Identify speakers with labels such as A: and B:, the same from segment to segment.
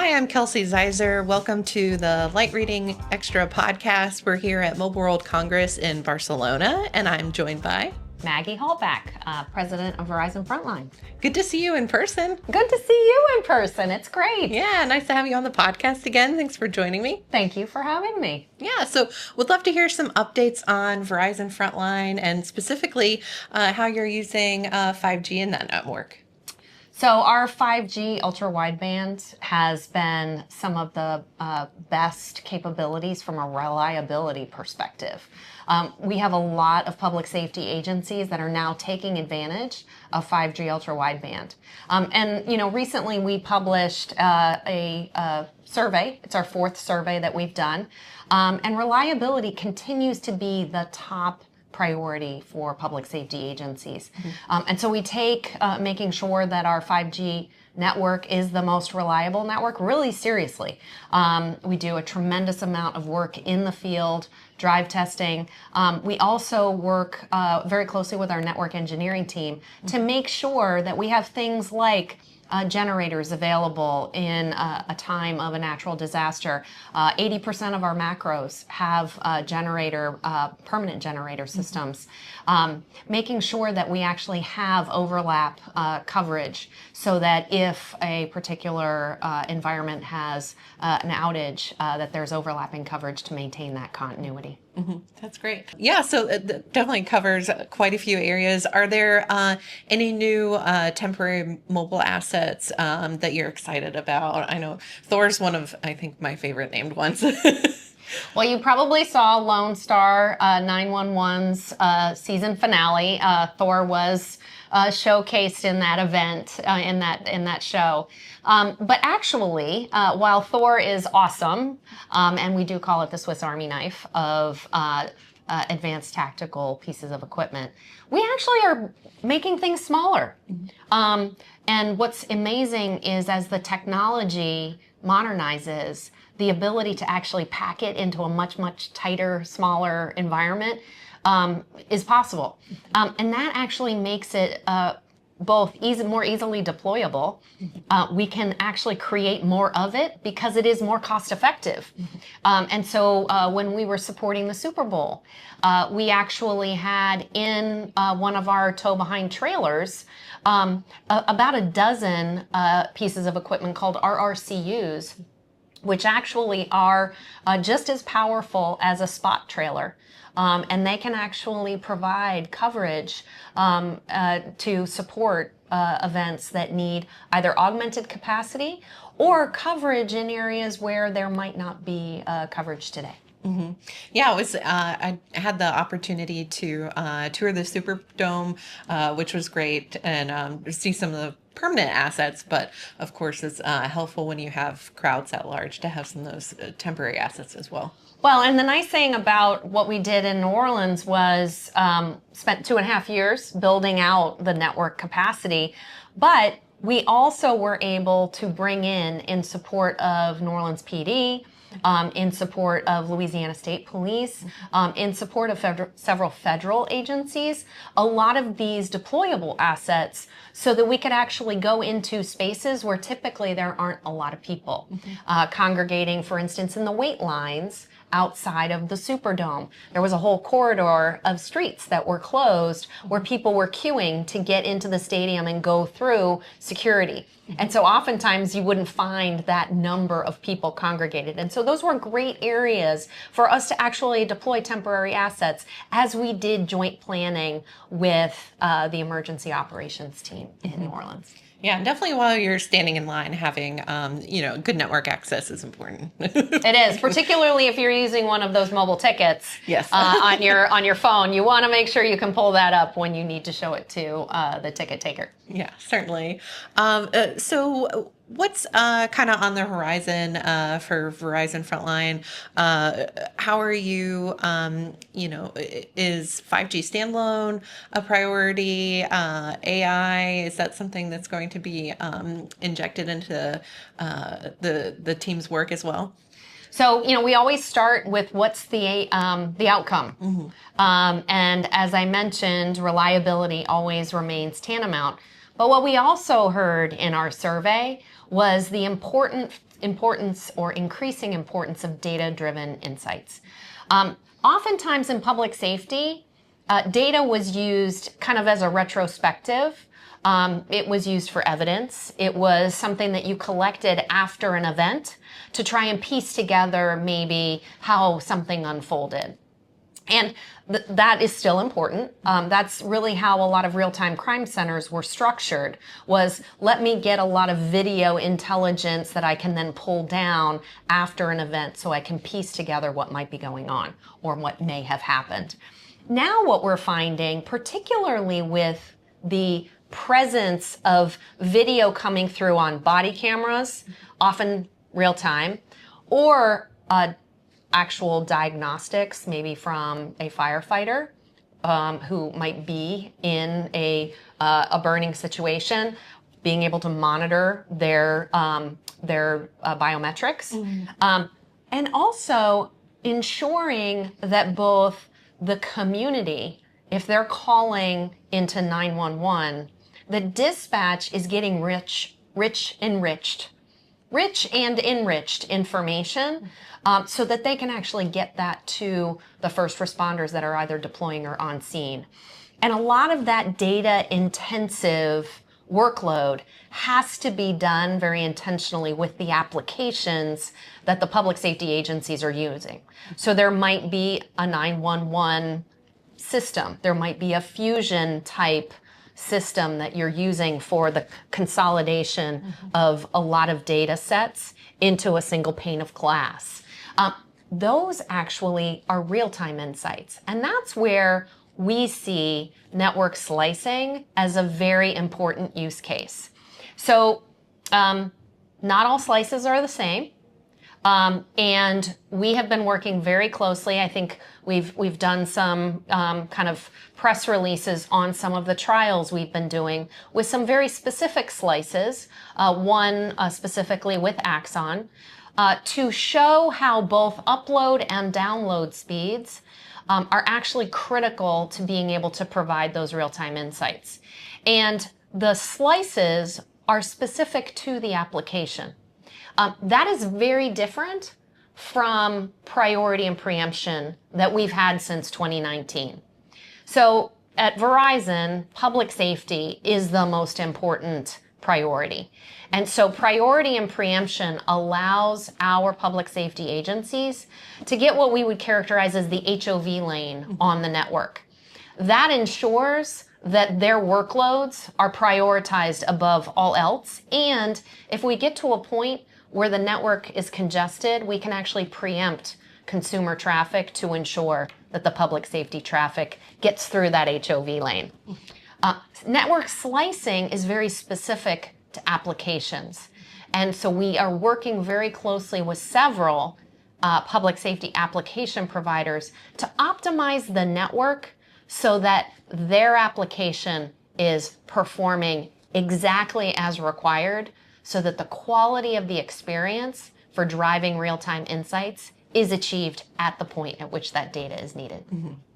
A: Hi, I'm Kelsey Zeiser. Welcome to the Light Reading Extra podcast. We're here at Mobile World Congress in Barcelona, and I'm joined by
B: Maggie Hallbach, President of Verizon Frontline.
A: Good to see you in person.
B: Good to see you in person. It's great.
A: Yeah, nice to have you on the podcast again. Thanks for joining me.
B: Thank you for having me.
A: Yeah, so would love to hear some updates on Verizon Frontline and specifically how you're using 5G in that network.
B: So our 5G ultra wideband has been some of the best capabilities from a reliability perspective. We have a lot of public safety agencies that are now taking advantage of 5G ultra wideband. And recently we published a survey. It's our fourth survey that we've done. And reliability continues to be the top priority for public safety agencies. And so we take making sure that our 5G network is the most reliable network really seriously. We do a tremendous amount of work in the field, drive testing. We also work very closely with our network engineering team to make sure that we have things like generators available in a time of a natural disaster. 80% of our macros have permanent generator systems. Making sure that we actually have overlap coverage so that if a particular environment has an outage, that there's overlapping coverage to maintain that continuity.
A: That's great. Yeah, so it definitely covers quite a few areas. Are there any new temporary mobile assets that you're excited about? I know Thor's one of, I think, my favorite named ones.
B: Well, you probably saw Lone Star 911's season finale. Thor was showcased in that event, in that show. But actually, while Thor is awesome, and we do call it the Swiss Army knife of advanced tactical pieces of equipment, we actually are making things smaller. And what's amazing is as the technology modernizes, the ability to actually pack it into a much, much tighter, smaller environment is possible. And that actually makes it both more easily deployable. We can actually create more of it because it is more cost effective. And so when we were supporting the Super Bowl, we actually had in one of our tow-behind trailers about a dozen pieces of equipment called RRCUs, which actually are just as powerful as a spot trailer. And they can actually provide coverage to support events that need either augmented capacity or coverage in areas where there might not be coverage today.
A: Yeah, it was. I had the opportunity to tour the Superdome, which was great, and see some of the permanent assets. But of course, it's helpful when you have crowds at large to have some of those temporary assets as well.
B: Well, and the nice thing about what we did in New Orleans was spent 2.5 years building out the network capacity, but we also were able to bring in support of New Orleans PD, in support of Louisiana State Police, in support of several federal agencies, a lot of these deployable assets so that we could actually go into spaces where typically there aren't a lot of people congregating, for instance, in the wait lines outside of the Superdome. There was a whole corridor of streets that were closed where people were queuing to get into the stadium and go through security. And so oftentimes you wouldn't find that number of people congregated. And so those were great areas for us to actually deploy temporary assets as we did joint planning with the emergency operations team in New Orleans.
A: Yeah, definitely while you're standing in line, having good network access is important.
B: It is, particularly if you're using one of those mobile tickets.
A: Yes.
B: on your phone. You want to make sure you can pull that up when you need to show it to the ticket taker.
A: Yeah, certainly. So what's kind of on the horizon for Verizon Frontline? How are you, is 5G standalone a priority? AI, is that something that's going to be injected into the team's work as well?
B: So, we always start with what's the outcome. And as I mentioned, reliability always remains tantamount. But what we also heard in our survey was the importance importance or increasing importance of data-driven insights. Oftentimes in public safety, data was used kind of as a retrospective. It was used for evidence. It was something that you collected after an event to try and piece together maybe how something unfolded. And that is still important. That's really how a lot of real-time crime centers were structured, was let me get a lot of video intelligence that I can then pull down after an event so I can piece together what might be going on or what may have happened. Now what we're finding, particularly with the presence of video coming through on body cameras, often real-time, or actual diagnostics, maybe from a firefighter who might be in a burning situation, being able to monitor their biometrics, and also ensuring that both the community, if they're calling into 911, the dispatch is getting rich and enriched information so that they can actually get that to the first responders that are either deploying or on scene. And a lot of that data intensive workload has to be done very intentionally with the applications that the public safety agencies are using. So there might be a 911 system. There might be a fusion type system that you're using for the consolidation of a lot of data sets into a single pane of glass. Those actually are real-time insights. And that's where we see network slicing as a very important use case. So not all slices are the same. And we have been working very closely. I think we've done some kind of press releases on some of the trials we've been doing with some very specific slices, one specifically with Axon, to show how both upload and download speeds are actually critical to being able to provide those real-time insights. And the slices are specific to the application. That is very different from priority and preemption that we've had since 2019. So at Verizon, public safety is the most important priority. And so priority and preemption allows our public safety agencies to get what we would characterize as the HOV lane on the network. That ensures that their workloads are prioritized above all else. And if we get to a point where the network is congested, we can actually preempt consumer traffic to ensure that the public safety traffic gets through that HOV lane. Network slicing is very specific to applications. And so we are working very closely with several public safety application providers to optimize the network so that their application is performing exactly as required, so that the quality of the experience for driving real-time insights is achieved at the point at which that data is needed.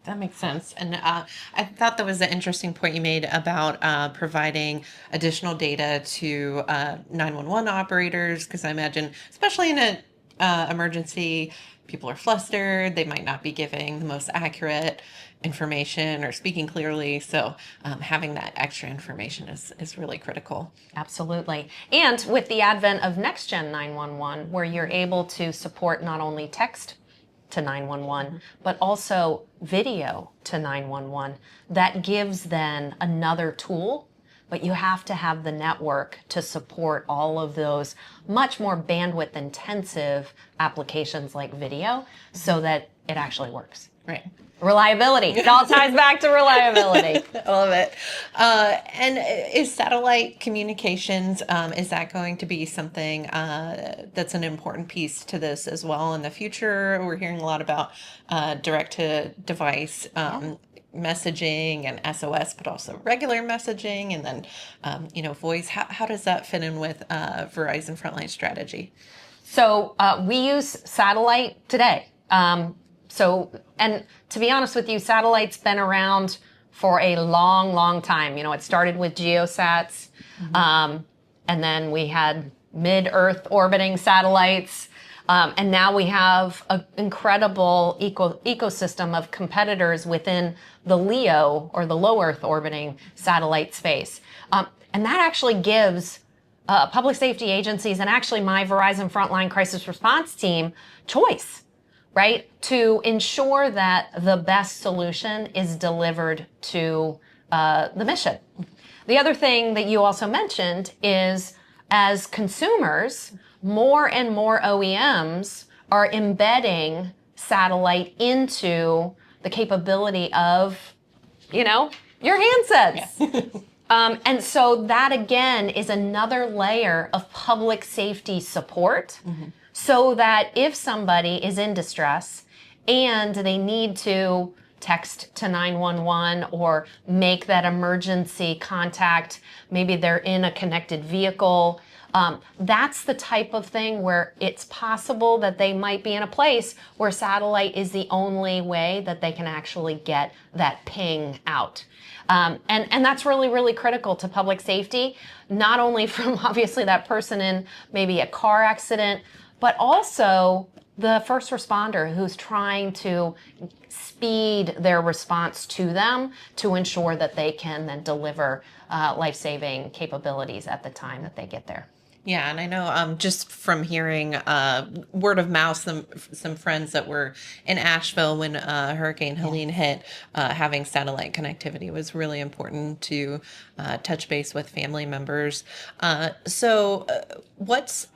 A: That makes sense. And I thought that was an interesting point you made about providing additional data to 911 operators, because I imagine, especially in an emergency, people are flustered. They might not be giving the most accurate information or speaking clearly. So having that extra information is really critical.
B: Absolutely. And with the advent of Next Gen 911, where you're able to support not only text to 911, but also video to 911, that gives then another tool, but you have to have the network to support all of those much more bandwidth intensive applications like video so that it actually works.
A: Right.
B: Reliability. It all ties back to reliability.
A: I love it. And is satellite communications, is that going to be something that's an important piece to this as well in the future? We're hearing a lot about direct-to-device messaging and SOS, but also regular messaging, and then, voice. How does that fit in with Verizon Frontline strategy?
B: So we use satellite today. And to be honest with you, satellite's been around for a long, long time. It started with geosats, and then we had mid-Earth orbiting satellites. And now we have an incredible ecosystem of competitors within the LEO, or the low Earth orbiting satellite space. And that actually gives public safety agencies, and actually my Verizon Frontline Crisis Response team, choice, right? To ensure that the best solution is delivered to the mission. The other thing that you also mentioned is, as consumers, more and more OEMs are embedding satellite into the capability of, your handsets. Yeah. And so that, again, is another layer of public safety support, so that if somebody is in distress and they need to text to 911 or make that emergency contact, maybe they're in a connected vehicle, that's the type of thing where it's possible that they might be in a place where satellite is the only way that they can actually get that ping out. And that's really, really critical to public safety, not only from obviously that person in maybe a car accident, but also the first responder who's trying to speed their response to them to ensure that they can then deliver life-saving capabilities at the time that they get there.
A: Yeah, and I know just from hearing word of mouth, some friends that were in Asheville when Hurricane Helene hit, having satellite connectivity was really important to touch base with family members. So what's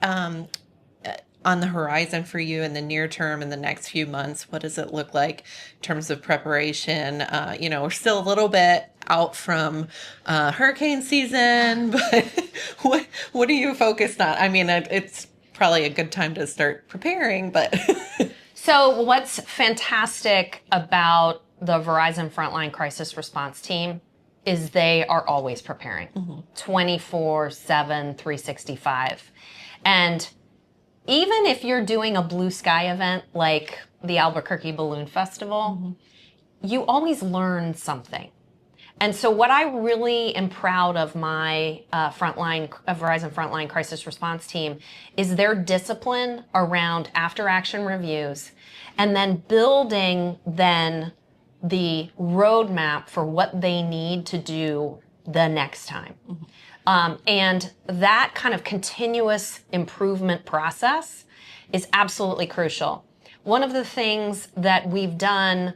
A: on the horizon for you in the near term, in the next few months? What does it look like in terms of preparation? We're still a little bit out from hurricane season, but what are you focused on? I mean, it's probably a good time to start preparing, but.
B: So what's fantastic about the Verizon Frontline Crisis Response team is they are always preparing, 24/7, 365. And even if you're doing a blue sky event like the Albuquerque Balloon Festival, you always learn something. And so what I really am proud of my Verizon Frontline Crisis Response team is their discipline around after-action reviews, and then building then the roadmap for what they need to do the next time. And that kind of continuous improvement process is absolutely crucial. One of the things that we've done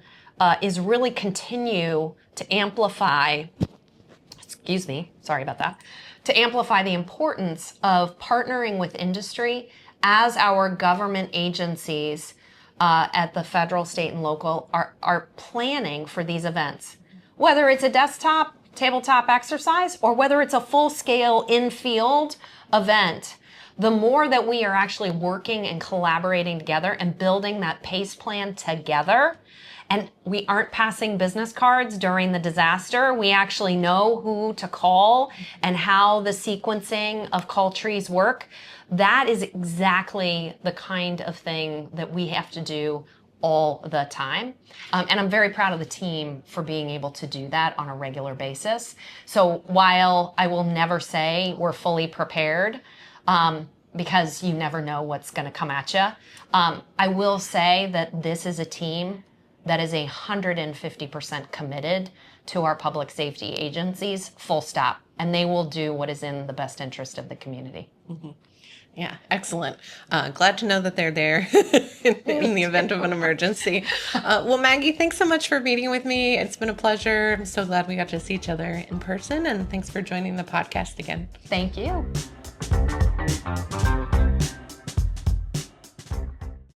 B: is really continue to amplify, to amplify the importance of partnering with industry as our government agencies at the federal, state, and local are planning for these events. Whether it's a tabletop exercise, or whether it's a full-scale in-field event, the more that we are actually working and collaborating together and building that PACE plan together, and we aren't passing business cards during the disaster, we actually know who to call and how the sequencing of call trees work, that is exactly the kind of thing that we have to do all the time. And I'm very proud of the team for being able to do that on a regular basis. So while I will never say we're fully prepared, because you never know what's going to come at you, I will say that this is a team that is 150% committed to our public safety agencies, full stop. And they will do what is in the best interest of the community.
A: Yeah, excellent. Glad to know that they're there in the event of an emergency. Well, Maggie, thanks so much for meeting with me. It's been a pleasure. I'm so glad we got to see each other in person, and thanks for joining the podcast again.
B: Thank you.